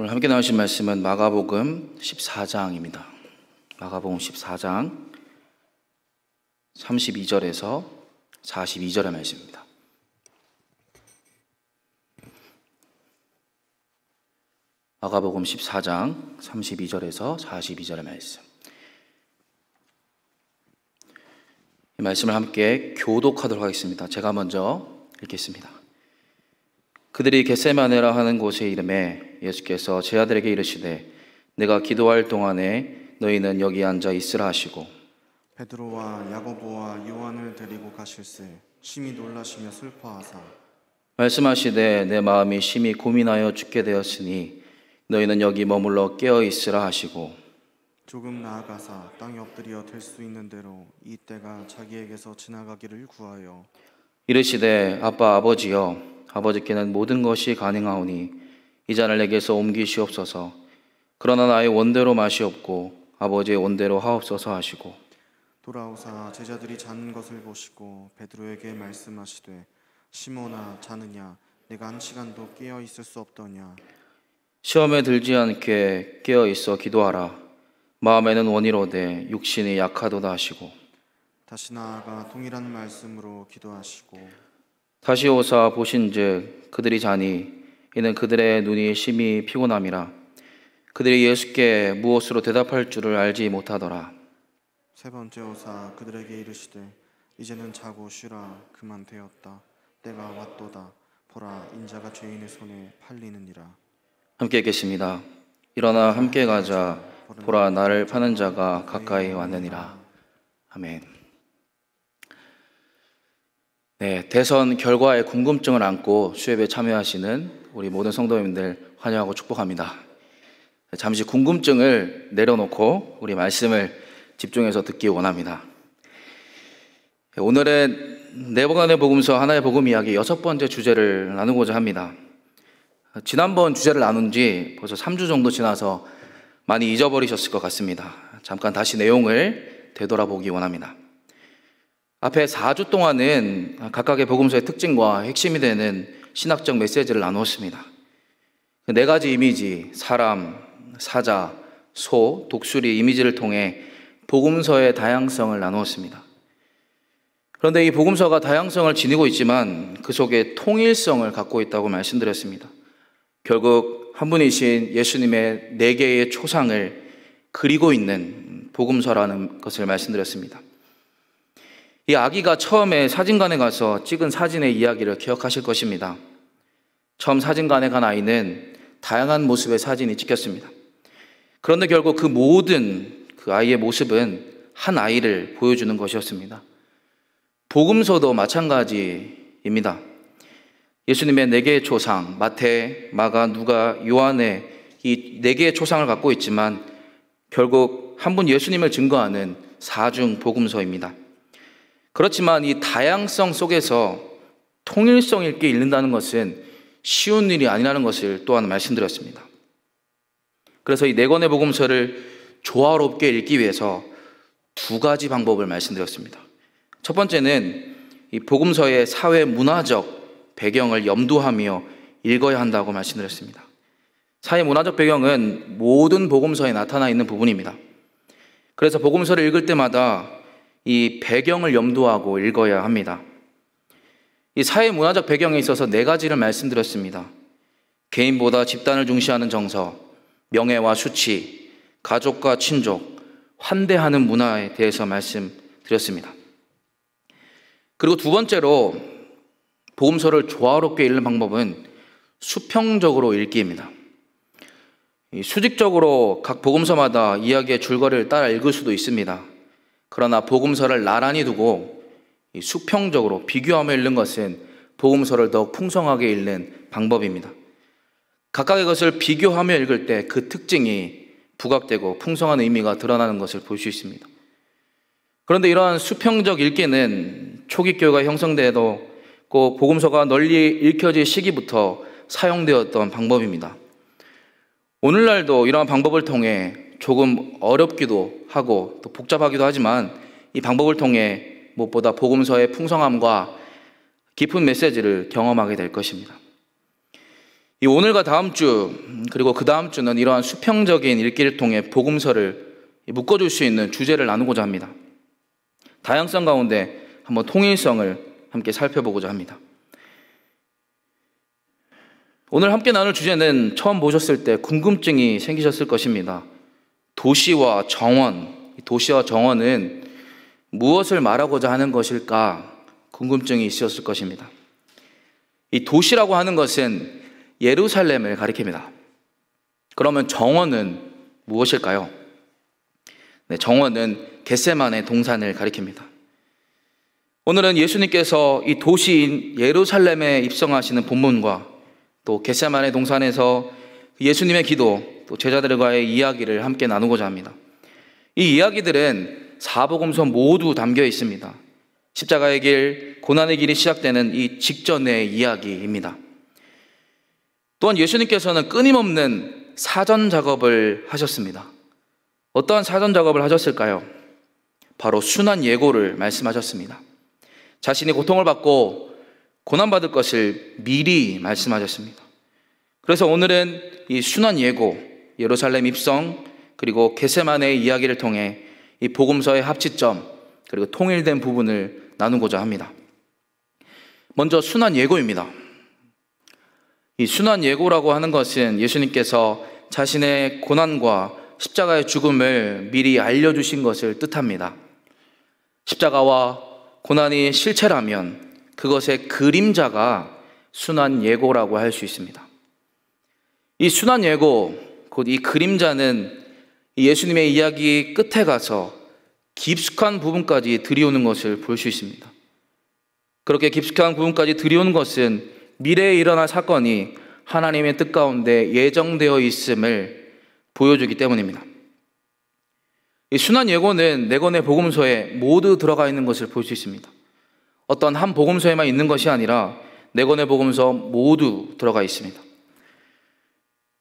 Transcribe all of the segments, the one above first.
오늘 함께 나누신 말씀은 마가복음 14장입니다. 마가복음 14장 32절에서 42절의 말씀입니다. 마가복음 14장 32절에서 42절의 말씀. 이 말씀을 함께 교독하도록 하겠습니다. 제가 먼저 읽겠습니다. 그들이 겟세마네라 하는 곳에 이르매 예수께서 제 아들에게 이르시되 내가 기도할 동안에 너희는 여기 앉아 있으라 하시고 베드로와 야고보와 요한을 데리고 가실새 심히 놀라시며 슬퍼하사 말씀하시되 내 마음이 심히 고민하여 죽게 되었으니 너희는 여기 머물러 깨어 있으라 하시고 조금 나아가사 땅에 엎드려 될 수 있는 대로 이 때가 자기에게서 지나가기를 구하여 이르시되 아빠 아버지여 아버지께는 모든 것이 가능하오니 이 잔을 내게서 옮기시옵소서. 그러나 나의 원대로 마시옵고 아버지의 원대로 하옵소서 하시고 돌아오사 제자들이 자는 것을 보시고 베드로에게 말씀하시되 시몬아 자느냐 내가 한 시간도 깨어 있을 수 없더냐. 시험에 들지 않게 깨어 있어 기도하라. 마음에는 원이로되 육신이 약하도다 하시고 다시 나아가 동일한 말씀으로 기도하시고 다시 오사 보신즉 그들이 자니 이는 그들의 눈이 심히 피곤함이라. 그들이 예수께 무엇으로 대답할 줄을 알지 못하더라. 세 번째 오사 그들에게 이르시되 이제는 자고 쉬라. 그만 되었다. 때가 왔도다. 보라 인자가 죄인의 손에 팔리느니라. 함께 읽겠습니다. 일어나 함께 가자. 보라 나를 파는 자가 가까이 왔느니라. 아멘. 네, 대선 결과에 궁금증을 안고 수협에 참여하시는 우리 모든 성도님들 환영하고 축복합니다. 잠시 궁금증을 내려놓고 우리 말씀을 집중해서 듣기 원합니다. 오늘은 네 권의 복음서 하나의 복음 이야기 6번째 주제를 나누고자 합니다. 지난번 주제를 나눈 지 벌써 3주 정도 지나서 많이 잊어버리셨을 것 같습니다. 잠깐 다시 내용을 되돌아보기 원합니다. 앞에 4주 동안은 각각의 복음서의 특징과 핵심이 되는 신학적 메시지를 나누었습니다. 그 4가지 이미지, 사람, 사자, 소, 독수리 이미지를 통해 복음서의 다양성을 나누었습니다. 그런데 이 복음서가 다양성을 지니고 있지만 그 속에 통일성을 갖고 있다고 말씀드렸습니다. 결국 한 분이신 예수님의 4개의 초상을 그리고 있는 복음서라는 것을 말씀드렸습니다. 이 아기가 처음에 사진관에 가서 찍은 사진의 이야기를 기억하실 것입니다. 처음 사진관에 간 아이는 다양한 모습의 사진이 찍혔습니다. 그런데 결국 그 모든 그 아이의 모습은 한 아이를 보여주는 것이었습니다. 복음서도 마찬가지입니다. 예수님의 4개의 초상, 마태, 마가, 누가, 요한의 이 4개의 초상을 갖고 있지만 결국 한 분 예수님을 증거하는 4중 복음서입니다. 그렇지만 이 다양성 속에서 통일성 있게 읽는다는 것은 쉬운 일이 아니라는 것을 또한 말씀드렸습니다. 그래서 이 4권의 복음서를 조화롭게 읽기 위해서 2가지 방법을 말씀드렸습니다. 첫 번째는 이 복음서의 사회 문화적 배경을 염두하며 읽어야 한다고 말씀드렸습니다. 사회 문화적 배경은 모든 복음서에 나타나 있는 부분입니다. 그래서 복음서를 읽을 때마다 이 배경을 염두하고 읽어야 합니다. 이 사회 문화적 배경에 있어서 4가지를 말씀드렸습니다. 개인보다 집단을 중시하는 정서, 명예와 수치, 가족과 친족, 환대하는 문화에 대해서 말씀드렸습니다. 그리고 2번째로 복음서를 조화롭게 읽는 방법은 수평적으로 읽기입니다. 수직적으로 각 복음서마다 이야기의 줄거리를 따라 읽을 수도 있습니다. 그러나 복음서를 나란히 두고 수평적으로 비교하며 읽는 것은 복음서를 더욱 풍성하게 읽는 방법입니다. 각각의 것을 비교하며 읽을 때 그 특징이 부각되고 풍성한 의미가 드러나는 것을 볼 수 있습니다. 그런데 이러한 수평적 읽기는 초기 교회가 형성되고 복음서가 널리 읽혀질 시기부터 사용되었던 방법입니다. 오늘날도 이러한 방법을 통해 조금 어렵기도 하고 또 복잡하기도 하지만 이 방법을 통해 무엇보다 복음서의 풍성함과 깊은 메시지를 경험하게 될 것입니다. 이 오늘과 다음 주 그리고 그 다음 주는 이러한 수평적인 읽기를 통해 복음서를 묶어줄 수 있는 주제를 나누고자 합니다. 다양성 가운데 한번 통일성을 함께 살펴보고자 합니다. 오늘 함께 나눌 주제는 처음 보셨을 때 궁금증이 생기셨을 것입니다. 도시와 정원, 도시와 정원은 무엇을 말하고자 하는 것일까 궁금증이 있으셨을 것입니다. 이 도시라고 하는 것은 예루살렘을 가리킵니다. 그러면 정원은 무엇일까요? 네, 정원은 겟세마네 동산을 가리킵니다. 오늘은 예수님께서 이 도시인 예루살렘에 입성하시는 본문과 또 겟세마네 동산에서 예수님의 기도, 또 제자들과의 이야기를 함께 나누고자 합니다. 이 이야기들은 사복음서 모두 담겨 있습니다. 십자가의 길, 고난의 길이 시작되는 이 직전의 이야기입니다. 또한 예수님께서는 끊임없는 사전 작업을 하셨습니다. 어떠한 사전 작업을 하셨을까요? 바로 순환 예고를 말씀하셨습니다. 자신이 고통을 받고 고난받을 것을 미리 말씀하셨습니다. 그래서 오늘은 이 순환 예고, 예루살렘 입성, 그리고 겟세마네의 이야기를 통해 이 복음서의 합치점, 그리고 통일된 부분을 나누고자 합니다. 먼저 순환 예고입니다. 이 순환 예고라고 하는 것은 예수님께서 자신의 고난과 십자가의 죽음을 미리 알려주신 것을 뜻합니다. 십자가와 고난이 실체라면 그것의 그림자가 순환 예고라고 할 수 있습니다. 이 순환 예고, 곧 이 그림자는 예수님의 이야기 끝에 가서 깊숙한 부분까지 들이오는 것을 볼 수 있습니다. 그렇게 깊숙한 부분까지 들이오는 것은 미래에 일어날 사건이 하나님의 뜻 가운데 예정되어 있음을 보여주기 때문입니다. 이 순환 예고는 네 권의 복음서에 모두 들어가 있는 것을 볼 수 있습니다. 어떤 한 복음서에만 있는 것이 아니라 네 권의 복음서 모두 들어가 있습니다.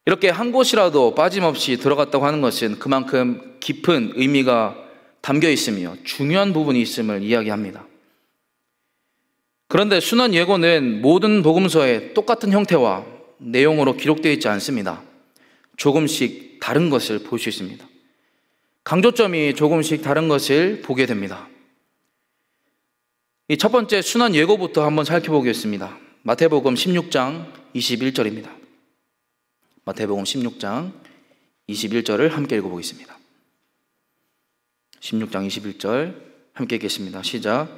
이렇게 한 곳이라도 빠짐없이 들어갔다고 하는 것은 그만큼 깊은 의미가 담겨 있으며 중요한 부분이 있음을 이야기합니다. 그런데 순환 예고는 모든 복음서에 똑같은 형태와 내용으로 기록되어 있지 않습니다. 조금씩 다른 것을 볼 수 있습니다. 강조점이 조금씩 다른 것을 보게 됩니다. 이 첫 번째 순환 예고부터 한번 살펴보겠습니다. 마태복음 16장 21절입니다. 마태복음 16장 21절을 함께 읽어보겠습니다. 16장 21절 함께 읽겠습니다. 시작.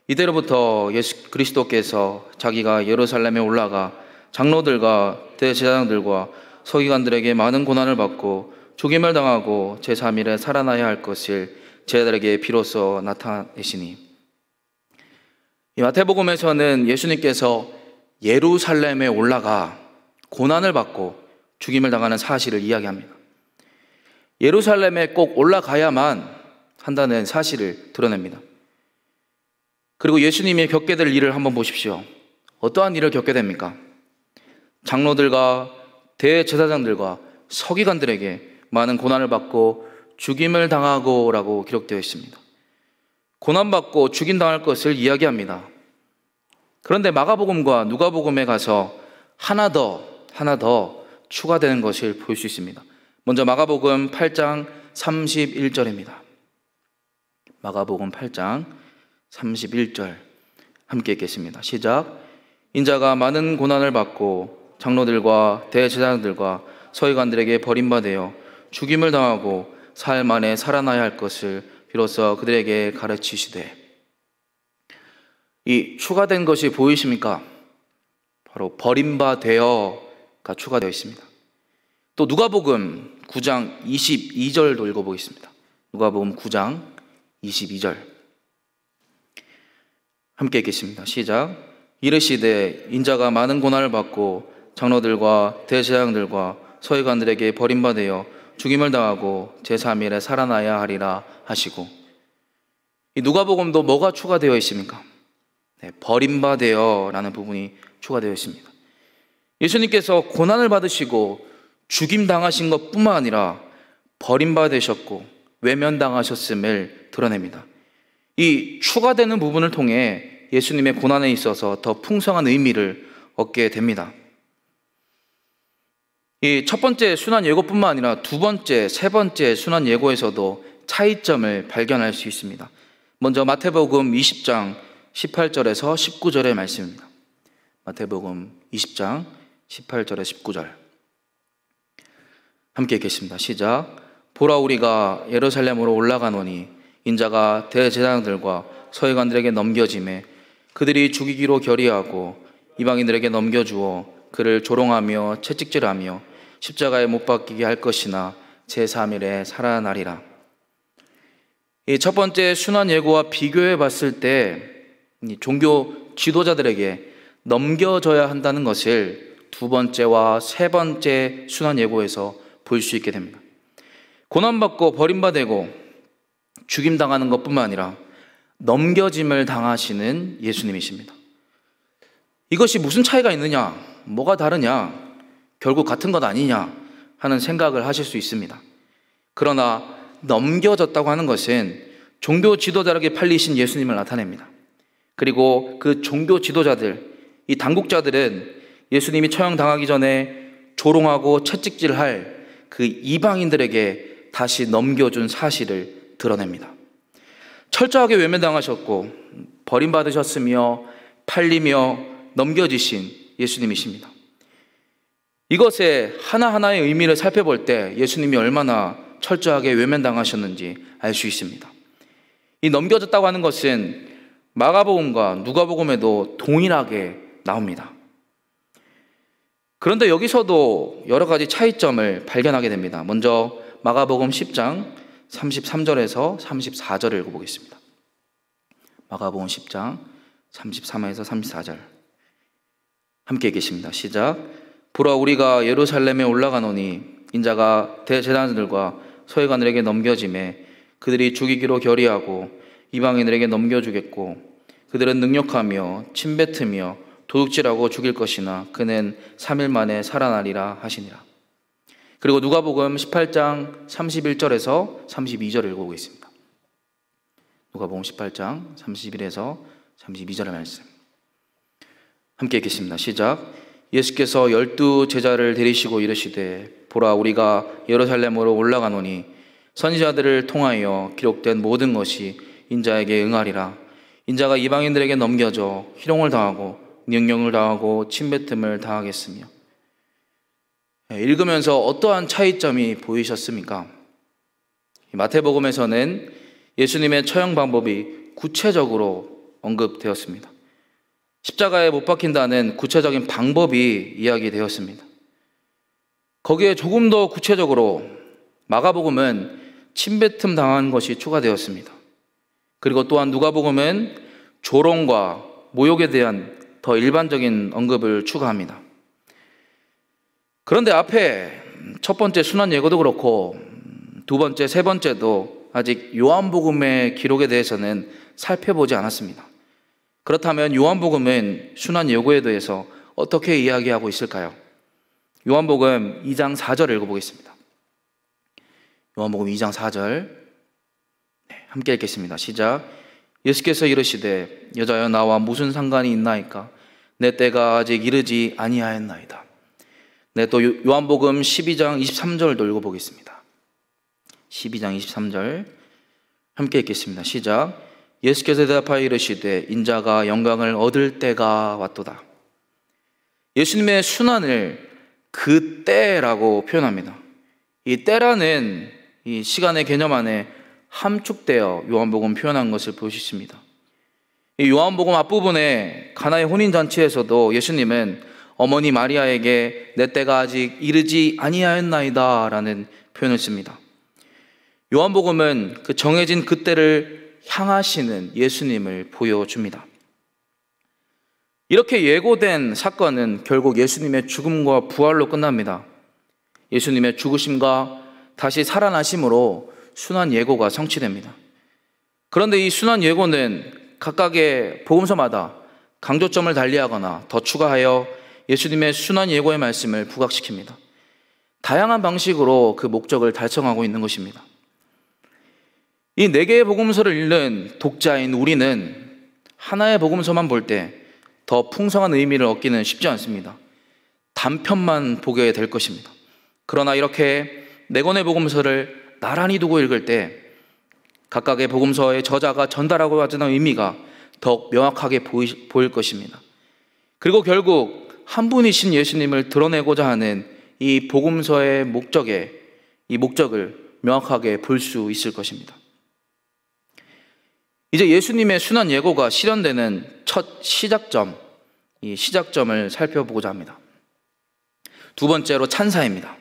이때로부터 예수 그리스도께서 자기가 예루살렘에 올라가 장로들과 대제사장들과 서기관들에게 많은 고난을 받고 죽임을 당하고 제3일에 살아나야 할 것을 제자들에게 비로소 나타내시니. 이 마태복음에서는 예수님께서 예루살렘에 올라가 고난을 받고 죽임을 당하는 사실을 이야기합니다. 예루살렘에 꼭 올라가야만 한다는 사실을 드러냅니다. 그리고 예수님이 겪게 될 일을 한번 보십시오. 어떠한 일을 겪게 됩니까? 장로들과 대제사장들과 서기관들에게 많은 고난을 받고 죽임을 당하고 라고 기록되어 있습니다. 고난받고 죽임당할 것을 이야기합니다. 그런데 마가복음과 누가복음에 가서 하나 더 추가되는 것을 볼 수 있습니다. 먼저 마가복음 8장 31절입니다. 마가복음 8장 31절 함께 읽겠습니다. 시작. 인자가 많은 고난을 받고 장로들과 대제사장들과 서기관들에게 버림받아 죽임을 당하고 사흘 만에 살아나야 할 것을 비로소 그들에게 가르치시되. 이 추가된 것이 보이십니까? 바로 버림받아가 추가되어 있습니다. 또 누가복음 9장 22절도 읽어보겠습니다. 누가복음 9장 22절 함께 읽겠습니다. 시작. 이르시되 인자가 많은 고난을 받고 장로들과 대제사장들과 서기관들에게 버림받아 죽임을 당하고 제3일에 살아나야 하리라 하시고. 이 누가복음도 뭐가 추가되어 있습니까? 네, 버림받아라는 부분이 추가되어 있습니다. 예수님께서 고난을 받으시고 죽임 당하신 것뿐만 아니라 버림받으셨고 외면당하셨음을 드러냅니다. 이 추가되는 부분을 통해 예수님의 고난에 있어서 더 풍성한 의미를 얻게 됩니다. 이 첫 번째 순환 예고뿐만 아니라 두 번째, 세 번째 순환 예고에서도 차이점을 발견할 수 있습니다. 먼저 마태복음 20장 18절에서 19절의 말씀입니다. 마태복음 20장 18절에 19절 함께 읽겠습니다. 시작. 보라, 우리가 예루살렘으로 올라가노니 인자가 대제사장들과 서기관들에게 넘겨짐에 그들이 죽이기로 결의하고 이방인들에게 넘겨주어 그를 조롱하며 채찍질하며 십자가에 못 박히게 할 것이나 제3일에 살아나리라. 이 첫 번째 순환 예고와 비교해 봤을 때 종교 지도자들에게 넘겨져야 한다는 것을 두 번째와 세 번째 순환 예고에서 볼 수 있게 됩니다. 고난받고 버림받고 죽임당하는 것뿐만 아니라 넘겨짐을 당하시는 예수님이십니다. 이것이 무슨 차이가 있느냐, 뭐가 다르냐, 결국 같은 것 아니냐 하는 생각을 하실 수 있습니다. 그러나 넘겨졌다고 하는 것은 종교 지도자에게 팔리신 예수님을 나타냅니다. 그리고 그 종교 지도자들, 이 당국자들은 예수님이 처형당하기 전에 조롱하고 채찍질할 그 이방인들에게 다시 넘겨준 사실을 드러냅니다. 철저하게 외면당하셨고 버림받으셨으며 팔리며 넘겨지신 예수님이십니다. 이것의 하나하나의 의미를 살펴볼 때 예수님이 얼마나 철저하게 외면당하셨는지 알 수 있습니다. 이 넘겨졌다고 하는 것은 마가복음과 누가복음에도 동일하게 나옵니다. 그런데 여기서도 여러 가지 차이점을 발견하게 됩니다. 먼저 마가복음 10장 33절에서 34절을 읽어보겠습니다. 마가복음 10장 33에서 34절 함께 읽겠습니다. 시작. 보라, 우리가 예루살렘에 올라가노니 인자가 대제사장들과 서기관들에게 넘겨짐에 그들이 죽이기로 결의하고 이방인들에게 넘겨주겠고 그들은 능욕하며 침뱉으며 도둑질하고 죽일 것이나 그는 3일 만에 살아나리라 하시니라. 그리고 누가복음 18장 31절에서 32절을 읽어보겠습니다. 누가복음 18장 31에서 32절의 말씀 함께 읽겠습니다. 시작. 예수께서 12 제자를 데리시고 이르시되 보라, 우리가 예루살렘으로 올라가노니 선지자들을 통하여 기록된 모든 것이 인자에게 응하리라. 인자가 이방인들에게 넘겨져 희롱을 당하고 능욕을 당하고 침뱉음을 당하겠으며. 읽으면서 어떠한 차이점이 보이셨습니까? 마태복음에서는 예수님의 처형 방법이 구체적으로 언급되었습니다. 십자가에 못 박힌다는 구체적인 방법이 이야기되었습니다. 거기에 조금 더 구체적으로 마가복음은 침뱉음 당한 것이 추가되었습니다. 그리고 또한 누가복음은 조롱과 모욕에 대한 더 일반적인 언급을 추가합니다. 그런데 앞에 첫 번째 순환 예고도 그렇고 두 번째, 세 번째도 아직 요한복음의 기록에 대해서는 살펴보지 않았습니다. 그렇다면 요한복음은 순환 예고에 대해서 어떻게 이야기하고 있을까요? 요한복음 2장 4절을 읽어보겠습니다. 요한복음 2장 4절 함께 읽겠습니다. 시작. 예수께서 이르시되 여자여 나와 무슨 상관이 있나이까? 내 때가 아직 이르지 아니하였나이다. 네, 또 요한복음 12장 23절도 읽어보겠습니다. 12장 23절 함께 읽겠습니다. 시작. 예수께서 대답하여 이르시되 인자가 영광을 얻을 때가 왔도다. 예수님의 순환을 그 때라고 표현합니다. 이 때라는 이 시간의 개념 안에 함축되어 요한복음 표현한 것을 볼 수 있습니다. 이 요한복음 앞부분에 가나의 혼인잔치에서도 예수님은 어머니 마리아에게 내 때가 아직 이르지 아니하였나이다 라는 표현을 씁니다. 요한복음은 그 정해진 그 때를 향하시는 예수님을 보여줍니다. 이렇게 예고된 사건은 결국 예수님의 죽음과 부활로 끝납니다. 예수님의 죽으심과 다시 살아나심으로 순환 예고가 성취됩니다. 그런데 이 순환 예고는 각각의 복음서마다 강조점을 달리하거나 더 추가하여 예수님의 순환 예고의 말씀을 부각시킵니다. 다양한 방식으로 그 목적을 달성하고 있는 것입니다. 이 4개의 복음서를 읽는 독자인 우리는 하나의 복음서만 볼 때 더 풍성한 의미를 얻기는 쉽지 않습니다. 단편만 보게 될 것입니다. 그러나 이렇게 네 권의 복음서를 나란히 두고 읽을 때 각각의 복음서의 저자가 전달하고 하는 의미가 더욱 명확하게 보일 것입니다. 그리고 결국 한 분이신 예수님을 드러내고자 하는 이 복음서의 이 목적을 명확하게 볼 수 있을 것입니다. 이제 예수님의 순환 예고가 실현되는 첫 시작점, 이 시작점을 살펴보고자 합니다. 두 번째로 찬사입니다.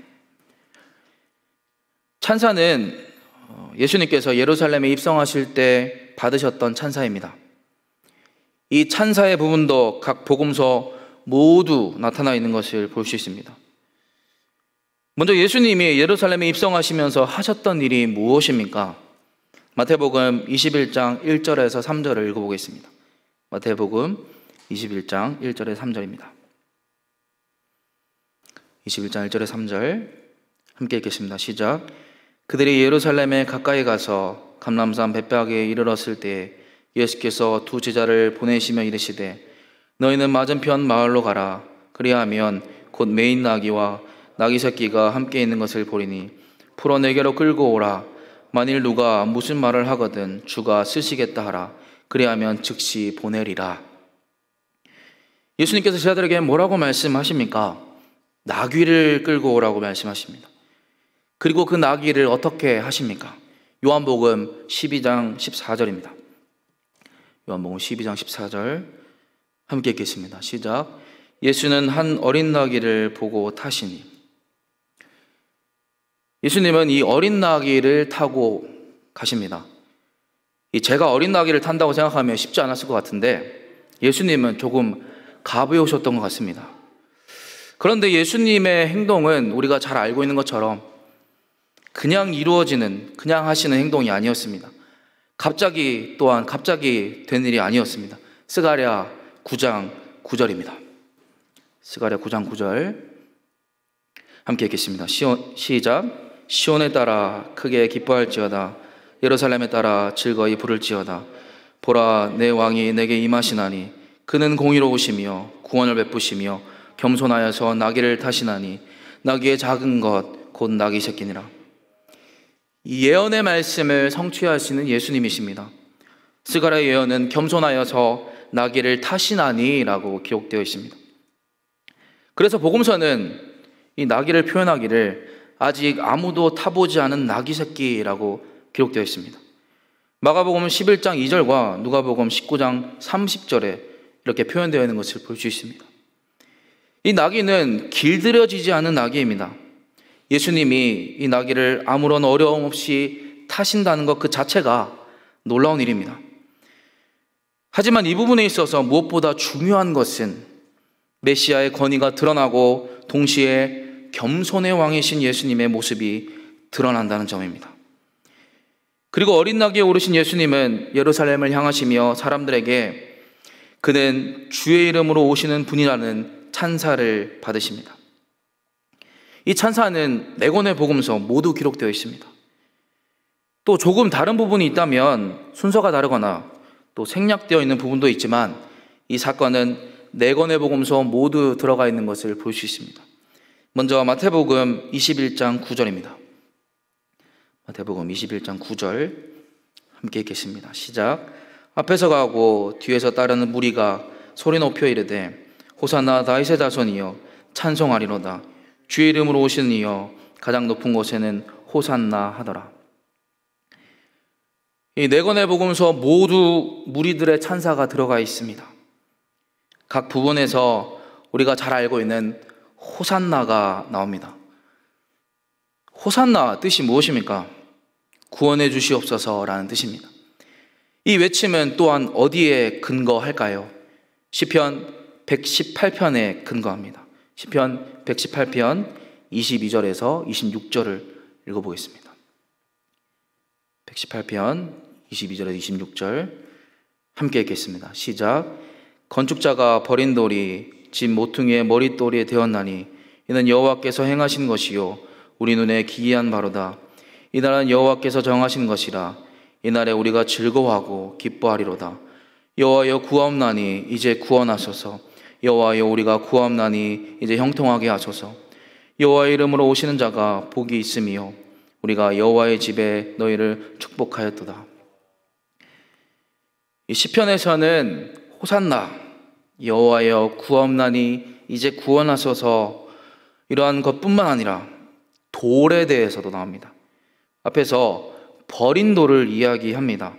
찬사는 예수님께서 예루살렘에 입성하실 때 받으셨던 찬사입니다. 이 찬사의 부분도 각 복음서 모두 나타나 있는 것을 볼 수 있습니다. 먼저 예수님이 예루살렘에 입성하시면서 하셨던 일이 무엇입니까? 마태복음 21장 1절에서 3절을 읽어보겠습니다. 마태복음 21장 1절에서 3절입니다. 21장 1절에 3절 함께 읽겠습니다. 시작. 그들이 예루살렘에 가까이 가서 감람산 벳박에 이르렀을 때에 예수께서 두 제자를 보내시며 이르시되 너희는 맞은편 마을로 가라. 그리하면 곧 매인 나귀와 나귀 새끼가 함께 있는 것을 보리니 풀어 내게로 끌고 오라. 만일 누가 무슨 말을 하거든 주가 쓰시겠다 하라. 그리하면 즉시 보내리라. 예수님께서 제자들에게 뭐라고 말씀하십니까? 나귀를 끌고 오라고 말씀하십니다. 그리고 그 나귀를 어떻게 하십니까? 요한복음 12장 14절입니다. 요한복음 12장 14절 함께 읽겠습니다. 시작. 예수는 한 어린 나귀를 보고 타시니. 예수님은 이 어린 나귀를 타고 가십니다. 제가 어린 나귀를 탄다고 생각하면 쉽지 않았을 것 같은데 예수님은 조금 가벼우셨던 것 같습니다. 그런데 예수님의 행동은 우리가 잘 알고 있는 것처럼 그냥 이루어지는, 그냥 하시는 행동이 아니었습니다. 갑자기 된 일이 아니었습니다. 스가랴 9장 9절입니다. 스가랴 9장 9절 함께 읽겠습니다. 시작. 시온에 따라 크게 기뻐할지어다. 예루살렘에 따라 즐거이 부를지어다. 보라, 내 왕이 내게 임하시나니 그는 공의로우시며 구원을 베푸시며 겸손하여서 나귀를 타시나니 나귀의 작은 것 곧 나귀 새끼니라. 이 예언의 말씀을 성취하시는 예수님이십니다. 스가랴의 예언은 겸손하여서 나귀를 타시나니 라고 기록되어 있습니다. 그래서 복음서는 이 나귀를 표현하기를 아직 아무도 타보지 않은 나귀 새끼라고 기록되어 있습니다. 마가복음 11장 2절과 누가복음 19장 30절에 이렇게 표현되어 있는 것을 볼 수 있습니다. 이 나귀는 길들여지지 않은 나귀입니다. 예수님이 이 나귀를 아무런 어려움 없이 타신다는 것 그 자체가 놀라운 일입니다. 하지만 이 부분에 있어서 무엇보다 중요한 것은 메시아의 권위가 드러나고 동시에 겸손의 왕이신 예수님의 모습이 드러난다는 점입니다. 그리고 어린 나귀에 오르신 예수님은 예루살렘을 향하시며 사람들에게 그는 주의 이름으로 오시는 분이라는 찬사를 받으십니다. 이 찬사는 네 권의 복음서 모두 기록되어 있습니다. 또 조금 다른 부분이 있다면 순서가 다르거나 또 생략되어 있는 부분도 있지만 이 사건은 네 권의 복음서 모두 들어가 있는 것을 볼 수 있습니다. 먼저 마태복음 21장 9절입니다. 마태복음 21장 9절 함께 읽겠습니다. 시작. 앞에서 가고 뒤에서 따르는 무리가 소리 높여 이르되 호산나 다윗의 자손이여 찬송하리로다. 주의 이름으로 오시는 이여 가장 높은 곳에는 호산나 하더라. 이 네 권의 복음서 모두 무리들의 찬사가 들어가 있습니다. 각 부분에서 우리가 잘 알고 있는 호산나가 나옵니다. 호산나 뜻이 무엇입니까? 구원해 주시옵소서라는 뜻입니다. 이 외침은 또한 어디에 근거할까요? 시편 118편에 근거합니다. 시편 118편 22절에서 26절을 읽어보겠습니다. 118편 22절에서 26절 함께 읽겠습니다. 시작. 건축자가 버린 돌이 집 모퉁이의 머릿돌이 되었나니 이는 여호와께서 행하신 것이요 우리 눈에 기이한 바로다. 이날은 여호와께서 정하신 것이라. 이날에 우리가 즐거워하고 기뻐하리로다. 여호와여 구하옵나니 이제 구원하소서. 여호와여 우리가 구하옵나니 이제 형통하게 하소서. 여호와의 이름으로 오시는 자가 복이 있음이요 우리가 여호와의 집에 너희를 축복하였도다. 이 시편에서는 호산나 여호와여 구하옵나니 이제 구원하소서 이러한 것뿐만 아니라 돌에 대해서도 나옵니다. 앞에서 버린 돌을 이야기합니다.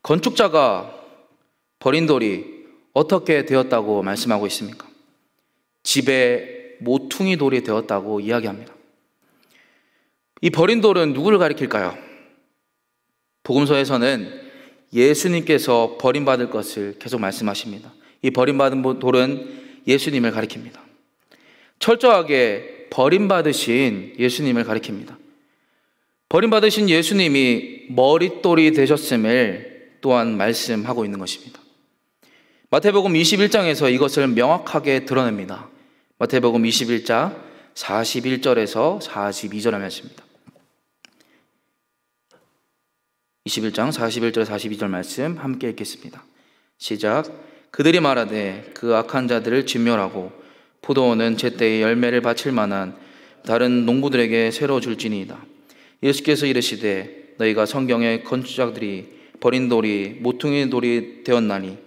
건축자가 버린 돌이 어떻게 되었다고 말씀하고 있습니까? 집에 모퉁이 돌이 되었다고 이야기합니다. 이 버린 돌은 누구를 가리킬까요? 복음서에서는 예수님께서 버림받을 것을 계속 말씀하십니다. 이 버림받은 돌은 예수님을 가리킵니다. 철저하게 버림받으신 예수님을 가리킵니다. 버림받으신 예수님이 머릿돌이 되셨음을 또한 말씀하고 있는 것입니다. 마태복음 21장에서 이것을 명확하게 드러냅니다. 마태복음 21장 41절에서 42절의 말씀입니다. 21장 41절 42절 말씀 함께 읽겠습니다. 시작. 그들이 말하되 그 악한 자들을 진멸하고 포도원은 제때에 열매를 바칠 만한 다른 농부들에게 새로 줄지니이다. 예수께서 이르시되 너희가 성경의 건축자들이 버린 돌이 모퉁이 돌이 되었나니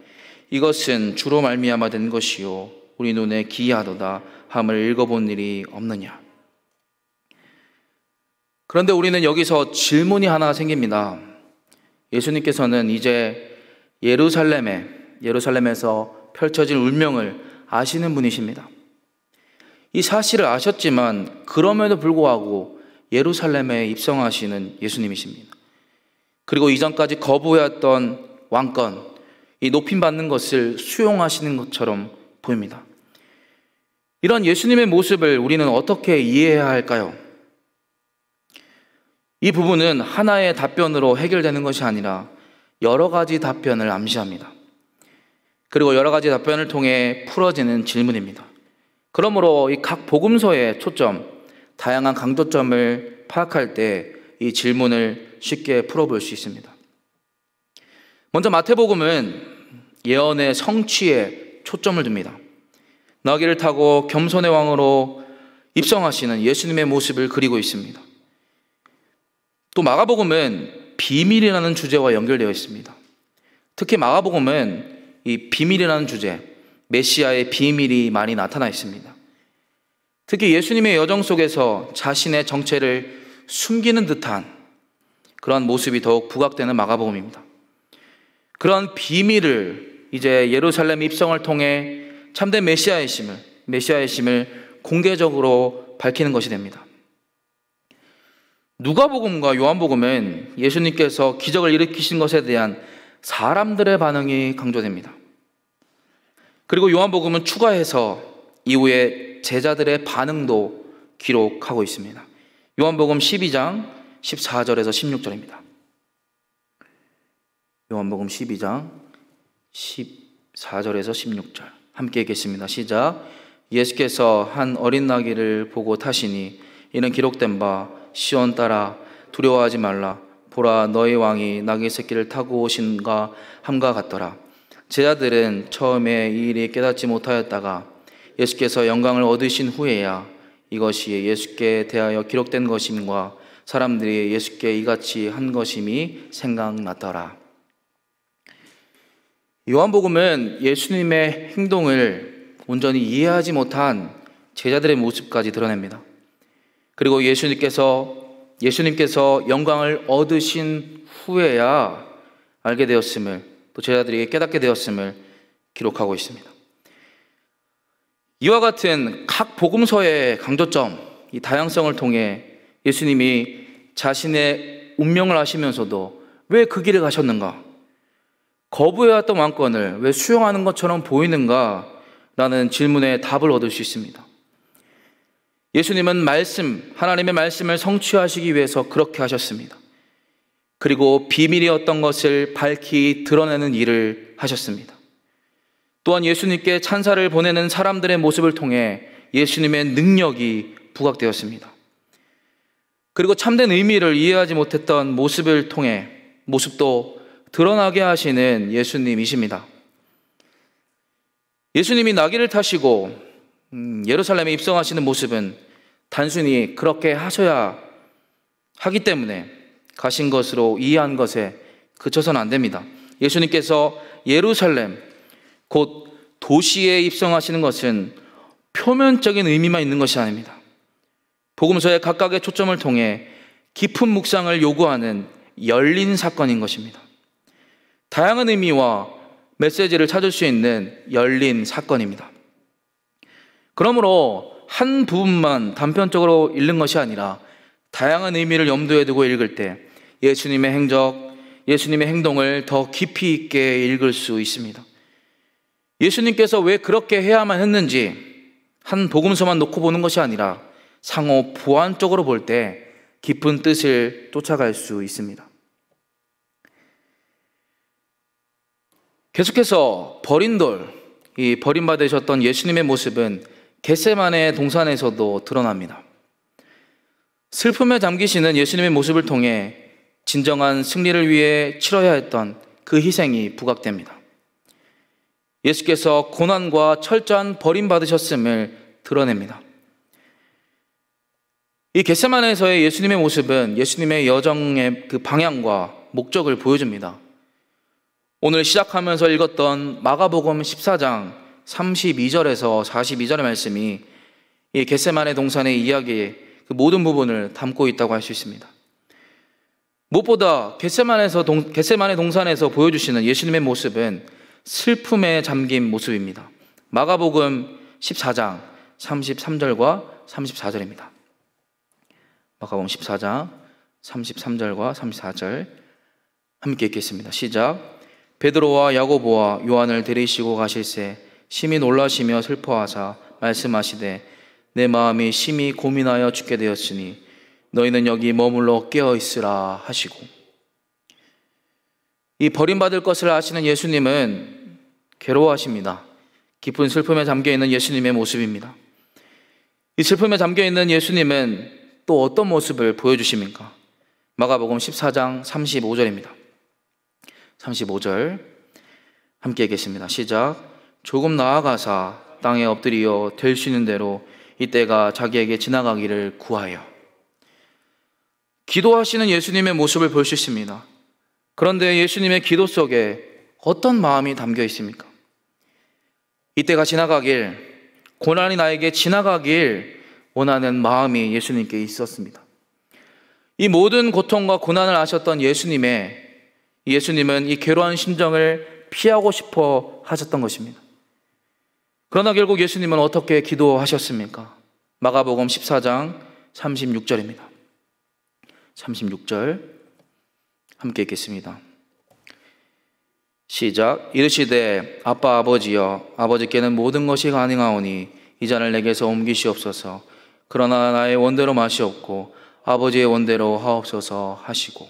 이것은 주로 말미암아 된 것이요 우리 눈에 기이하도다 함을 읽어본 일이 없느냐. 그런데 우리는 여기서 질문이 하나 생깁니다. 예수님께서는 이제 예루살렘에서 펼쳐질 운명을 아시는 분이십니다. 이 사실을 아셨지만 그럼에도 불구하고 예루살렘에 입성하시는 예수님이십니다. 그리고 이전까지 거부해왔던 왕권, 이 높임받는 것을 수용하시는 것처럼 보입니다. 이런 예수님의 모습을 우리는 어떻게 이해해야 할까요? 이 부분은 하나의 답변으로 해결되는 것이 아니라 여러 가지 답변을 암시합니다. 그리고 여러 가지 답변을 통해 풀어지는 질문입니다. 그러므로 이 각 복음서의 초점, 다양한 강조점을 파악할 때 이 질문을 쉽게 풀어볼 수 있습니다. 먼저 마태복음은 예언의 성취에 초점을 둡니다. 나귀를 타고 겸손의 왕으로 입성하시는 예수님의 모습을 그리고 있습니다. 또 마가복음은 비밀이라는 주제와 연결되어 있습니다. 특히 마가복음은 이 비밀이라는 주제, 메시아의 비밀이 많이 나타나 있습니다. 특히 예수님의 여정 속에서 자신의 정체를 숨기는 듯한 그러한 모습이 더욱 부각되는 마가복음입니다. 그러한 비밀을 이제 예루살렘 입성을 통해 참된 메시아이심을 공개적으로 밝히는 것이 됩니다. 누가복음과 요한복음은 예수님께서 기적을 일으키신 것에 대한 사람들의 반응이 강조됩니다. 그리고 요한복음은 추가해서 이후에 제자들의 반응도 기록하고 있습니다. 요한복음 12장 14절에서 16절입니다. 요한복음 12장 14절에서 16절 함께 읽겠습니다. 시작. 예수께서 한 어린 나귀를 보고 타시니 이는 기록된 바 시온 따라 두려워하지 말라 보라 너희 왕이 나귀 새끼를 타고 오신가 함과 같더라. 제자들은 처음에 이 일이 깨닫지 못하였다가 예수께서 영광을 얻으신 후에야 이것이 예수께 대하여 기록된 것임과 사람들이 예수께 이같이 한 것임이 생각났더라. 요한복음은 예수님의 행동을 온전히 이해하지 못한 제자들의 모습까지 드러냅니다. 그리고 예수님께서 영광을 얻으신 후에야 알게 되었음을, 또 제자들이 깨닫게 되었음을 기록하고 있습니다. 이와 같은 각 복음서의 강조점, 이 다양성을 통해 예수님이 자신의 운명을 아시면서도 왜 그 길을 가셨는가? 거부해왔던 왕권을 왜 수용하는 것처럼 보이는가? 라는 질문에 답을 얻을 수 있습니다. 예수님은 하나님의 말씀을 성취하시기 위해서 그렇게 하셨습니다. 그리고 비밀이었던 것을 밝히 드러내는 일을 하셨습니다. 또한 예수님께 찬사를 보내는 사람들의 모습을 통해 예수님의 능력이 부각되었습니다. 그리고 참된 의미를 이해하지 못했던 모습도 드러나게 하시는 예수님이십니다. 예수님이 나귀를 타시고 예루살렘에 입성하시는 모습은 단순히 그렇게 하셔야 하기 때문에 가신 것으로 이해한 것에 그쳐서는 안 됩니다. 예수님께서 예루살렘, 곧 도시에 입성하시는 것은 표면적인 의미만 있는 것이 아닙니다. 복음서의 각각의 초점을 통해 깊은 묵상을 요구하는 열린 사건인 것입니다. 다양한 의미와 메시지를 찾을 수 있는 열린 사건입니다. 그러므로 한 부분만 단편적으로 읽는 것이 아니라 다양한 의미를 염두에 두고 읽을 때 예수님의 행적, 예수님의 행동을 더 깊이 있게 읽을 수 있습니다. 예수님께서 왜 그렇게 해야만 했는지 한 복음서만 놓고 보는 것이 아니라 상호 보완적으로 볼 때 깊은 뜻을 쫓아갈 수 있습니다. 계속해서 이 버림받으셨던 예수님의 모습은 겟세마네 동산에서도 드러납니다. 슬픔에 잠기시는 예수님의 모습을 통해 진정한 승리를 위해 치러야 했던 그 희생이 부각됩니다. 예수께서 고난과 철저한 버림받으셨음을 드러냅니다. 이 겟세마네에서의 예수님의 모습은 예수님의 여정의 그 방향과 목적을 보여줍니다. 오늘 시작하면서 읽었던 마가복음 14장 32절에서 42절의 말씀이 이 겟세마네 동산의 이야기의 그 모든 부분을 담고 있다고 할 수 있습니다. 무엇보다 겟세마네 동산에서 보여주시는 예수님의 모습은 슬픔에 잠긴 모습입니다. 마가복음 14장 33절과 34절입니다. 마가복음 14장 33절과 34절 함께 읽겠습니다. 시작. 베드로와 야고보와 요한을 데리시고 가실새 심히 놀라시며 슬퍼하사 말씀하시되 내 마음이 심히 고민하여 죽게 되었으니 너희는 여기 머물러 깨어 있으라 하시고, 이 버림받을 것을 아시는 예수님은 괴로워하십니다. 깊은 슬픔에 잠겨있는 예수님의 모습입니다. 이 슬픔에 잠겨있는 예수님은 또 어떤 모습을 보여주십니까? 마가복음 14장 35절입니다. 35절 함께 읽겠습니다. 시작. 조금 나아가사 땅에 엎드리어 될 수 있는 대로 이때가 자기에게 지나가기를 구하여. 기도하시는 예수님의 모습을 볼 수 있습니다. 그런데 예수님의 기도 속에 어떤 마음이 담겨 있습니까? 이때가 지나가길, 고난이 나에게 지나가길 원하는 마음이 예수님께 있었습니다. 이 모든 고통과 고난을 아셨던 예수님은 이 괴로운 심정을 피하고 싶어 하셨던 것입니다. 그러나 결국 예수님은 어떻게 기도하셨습니까? 마가복음 14장 36절입니다. 36절 함께 읽겠습니다. 시작. 이르시되 아빠 아버지여, 아버지께는 모든 것이 가능하오니 이 잔을 내게서 옮기시옵소서. 그러나 나의 원대로 마시옵고 아버지의 원대로 하옵소서 하시고.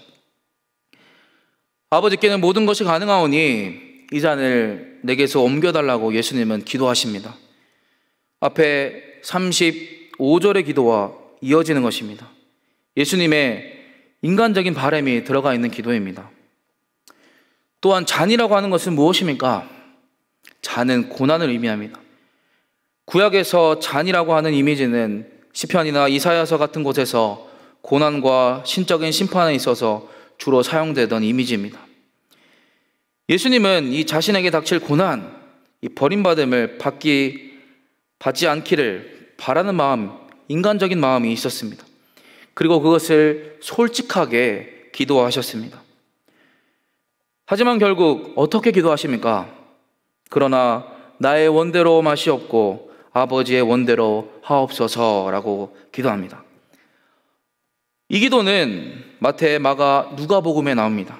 아버지께는 모든 것이 가능하오니 이 잔을 내게서 옮겨달라고 예수님은 기도하십니다. 앞에 35절의 기도와 이어지는 것입니다. 예수님의 인간적인 바람이 들어가 있는 기도입니다. 또한 잔이라고 하는 것은 무엇입니까? 잔은 고난을 의미합니다. 구약에서 잔이라고 하는 이미지는 시편이나 이사야서 같은 곳에서 고난과 신적인 심판에 있어서 주로 사용되던 이미지입니다. 예수님은 이 자신에게 닥칠 고난, 이 버림받음을 받지 않기를 바라는 마음, 인간적인 마음이 있었습니다. 그리고 그것을 솔직하게 기도하셨습니다. 하지만 결국 어떻게 기도하십니까? 그러나 나의 원대로 마시옵고 아버지의 원대로 하옵소서라고 기도합니다. 이 기도는 마태, 마가, 누가복음에 나옵니다.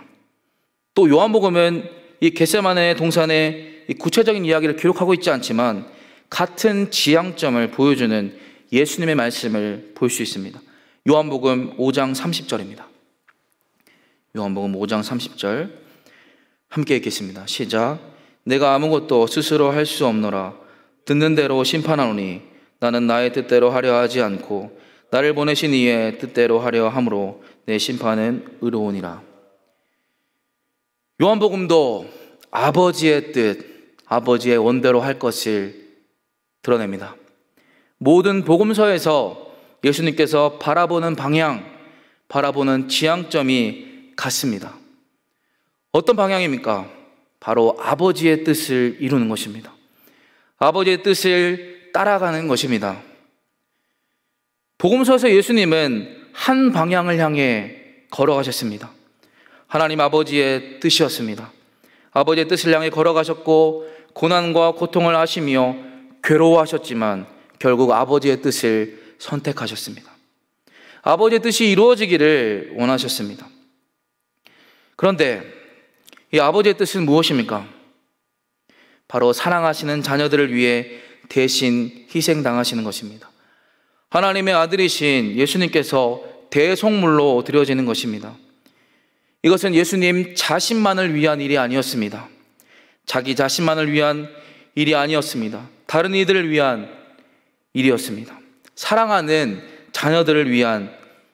또 요한복음은 이 겟세마네 동산의 이 구체적인 이야기를 기록하고 있지 않지만 같은 지향점을 보여주는 예수님의 말씀을 볼 수 있습니다. 요한복음 5장 30절입니다. 요한복음 5장 30절 함께 읽겠습니다. 시작. 내가 아무것도 스스로 할 수 없노라. 듣는 대로 심판하노니 나는 나의 뜻대로 하려 하지 않고 나를 보내신 이의 뜻대로 하려 함으로 내 심판은 의로우니라. 요한복음도 아버지의 뜻, 아버지의 원대로 할 것을 드러냅니다. 모든 복음서에서 예수님께서 바라보는 방향, 바라보는 지향점이 같습니다. 어떤 방향입니까? 바로 아버지의 뜻을 이루는 것입니다. 아버지의 뜻을 따라가는 것입니다. 복음서에서 예수님은 한 방향을 향해 걸어가셨습니다. 하나님 아버지의 뜻이었습니다. 아버지의 뜻을 향해 걸어가셨고 고난과 고통을 하시며 괴로워하셨지만 결국 아버지의 뜻을 선택하셨습니다. 아버지의 뜻이 이루어지기를 원하셨습니다. 그런데 이 아버지의 뜻은 무엇입니까? 바로 사랑하시는 자녀들을 위해 대신 희생당하시는 것입니다. 하나님의 아들이신 예수님께서 대속물로 드려지는 것입니다. 이것은 예수님 자신만을 위한 일이 아니었습니다. 자기 자신만을 위한 일이 아니었습니다. 다른 이들을 위한 일이었습니다. 사랑하는 자녀들을 위한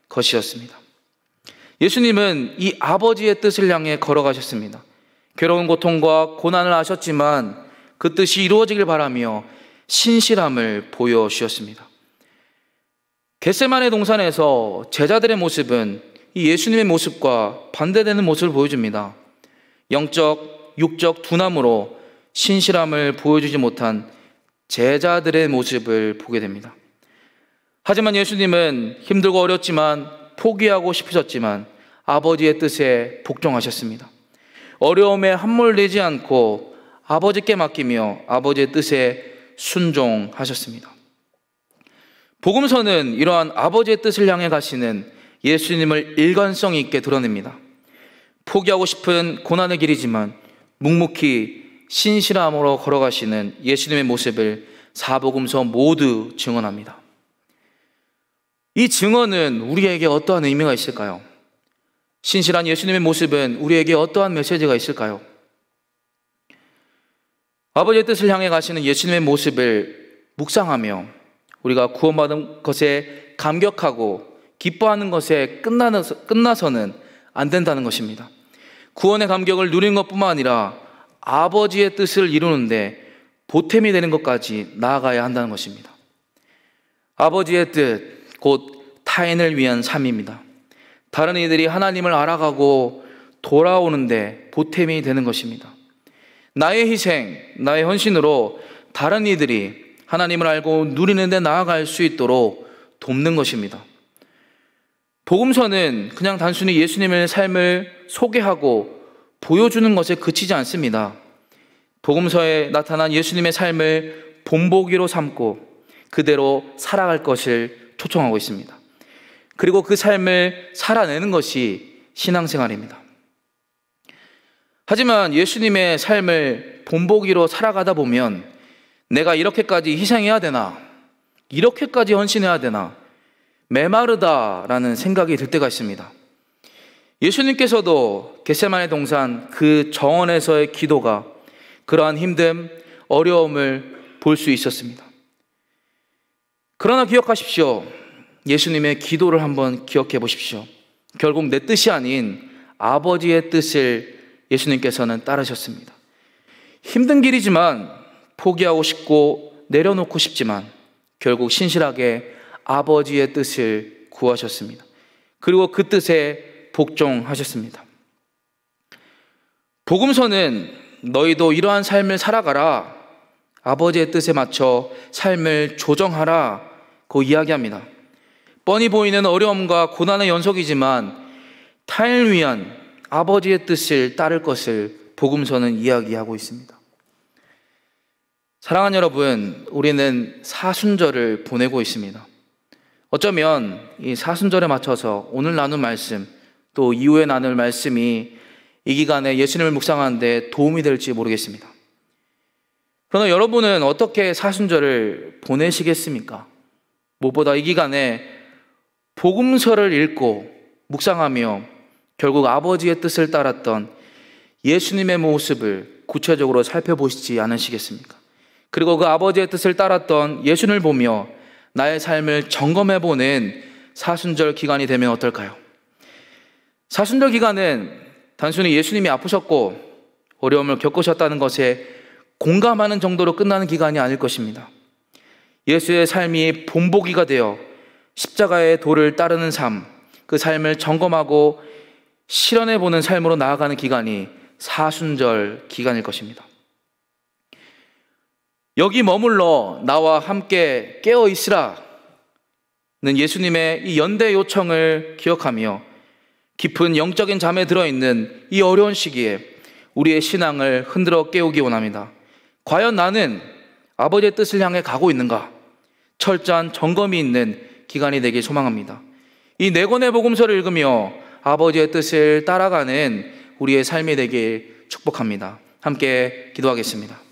것이었습니다. 예수님은 이 아버지의 뜻을 향해 걸어가셨습니다. 괴로운 고통과 고난을 하셨지만 그 뜻이 이루어지길 바라며 신실함을 보여주셨습니다. 겟세마네 동산에서 제자들의 모습은 이 예수님의 모습과 반대되는 모습을 보여줍니다. 영적, 육적 두남으로 신실함을 보여주지 못한 제자들의 모습을 보게 됩니다. 하지만 예수님은 힘들고 어렵지만 포기하고 싶으셨지만 아버지의 뜻에 복종하셨습니다. 어려움에 함몰되지 않고 아버지께 맡기며 아버지의 뜻에 순종하셨습니다. 복음서는 이러한 아버지의 뜻을 향해 가시는 예수님을 일관성 있게 드러냅니다. 포기하고 싶은 고난의 길이지만 묵묵히 신실함으로 걸어가시는 예수님의 모습을 사복음서 모두 증언합니다. 이 증언은 우리에게 어떠한 의미가 있을까요? 신실한 예수님의 모습은 우리에게 어떠한 메시지가 있을까요? 아버지의 뜻을 향해 가시는 예수님의 모습을 묵상하며 우리가 구원받은 것에 감격하고 기뻐하는 것에 끝나서는 안 된다는 것입니다. 구원의 감격을 누리는 것뿐만 아니라 아버지의 뜻을 이루는데 보탬이 되는 것까지 나아가야 한다는 것입니다. 아버지의 뜻, 곧 타인을 위한 삶입니다. 다른 이들이 하나님을 알아가고 돌아오는데 보탬이 되는 것입니다. 나의 희생, 나의 헌신으로 다른 이들이 하나님을 알고 누리는 데 나아갈 수 있도록 돕는 것입니다. 복음서는 그냥 단순히 예수님의 삶을 소개하고 보여주는 것에 그치지 않습니다. 복음서에 나타난 예수님의 삶을 본보기로 삼고 그대로 살아갈 것을 초청하고 있습니다. 그리고 그 삶을 살아내는 것이 신앙생활입니다. 하지만 예수님의 삶을 본보기로 살아가다 보면 내가 이렇게까지 희생해야 되나? 이렇게까지 헌신해야 되나? 메마르다라는 생각이 들 때가 있습니다. 예수님께서도 겟세마네 동산 그 정원에서의 기도가 그러한 힘듦, 어려움을 볼 수 있었습니다. 그러나 기억하십시오. 예수님의 기도를 한번 기억해 보십시오. 결국 내 뜻이 아닌 아버지의 뜻을 예수님께서는 따르셨습니다. 힘든 길이지만 포기하고 싶고 내려놓고 싶지만 결국 신실하게 아버지의 뜻을 구하셨습니다. 그리고 그 뜻에 복종하셨습니다. 복음서는 너희도 이러한 삶을 살아가라, 아버지의 뜻에 맞춰 삶을 조정하라 고 이야기합니다. 뻔히 보이는 어려움과 고난의 연속이지만 타인을 위한 아버지의 뜻을 따를 것을 복음서는 이야기하고 있습니다. 사랑하는 여러분, 우리는 사순절을 보내고 있습니다. 어쩌면 이 사순절에 맞춰서 오늘 나눈 말씀, 또 이후에 나눌 말씀이 이 기간에 예수님을 묵상하는 데 도움이 될지 모르겠습니다. 그러나 여러분은 어떻게 사순절을 보내시겠습니까? 무엇보다 이 기간에 복음서를 읽고 묵상하며 결국 아버지의 뜻을 따랐던 예수님의 모습을 구체적으로 살펴보시지 않으시겠습니까? 그리고 그 아버지의 뜻을 따랐던 예수님을 보며 나의 삶을 점검해보는 사순절 기간이 되면 어떨까요? 사순절 기간은 단순히 예수님이 아프셨고 어려움을 겪으셨다는 것에 공감하는 정도로 끝나는 기간이 아닐 것입니다. 예수의 삶이 본보기가 되어 십자가의 도를 따르는 삶, 그 삶을 점검하고 실현해보는 삶으로 나아가는 기간이 사순절 기간일 것입니다. 여기 머물러 나와 함께 깨어 있으라는 예수님의 이 연대 요청을 기억하며 깊은 영적인 잠에 들어있는 이 어려운 시기에 우리의 신앙을 흔들어 깨우기 원합니다. 과연 나는 아버지의 뜻을 향해 가고 있는가? 철저한 점검이 있는 기간이 되길 소망합니다. 이 네 권의 복음서를 읽으며 아버지의 뜻을 따라가는 우리의 삶이 되길 축복합니다. 함께 기도하겠습니다.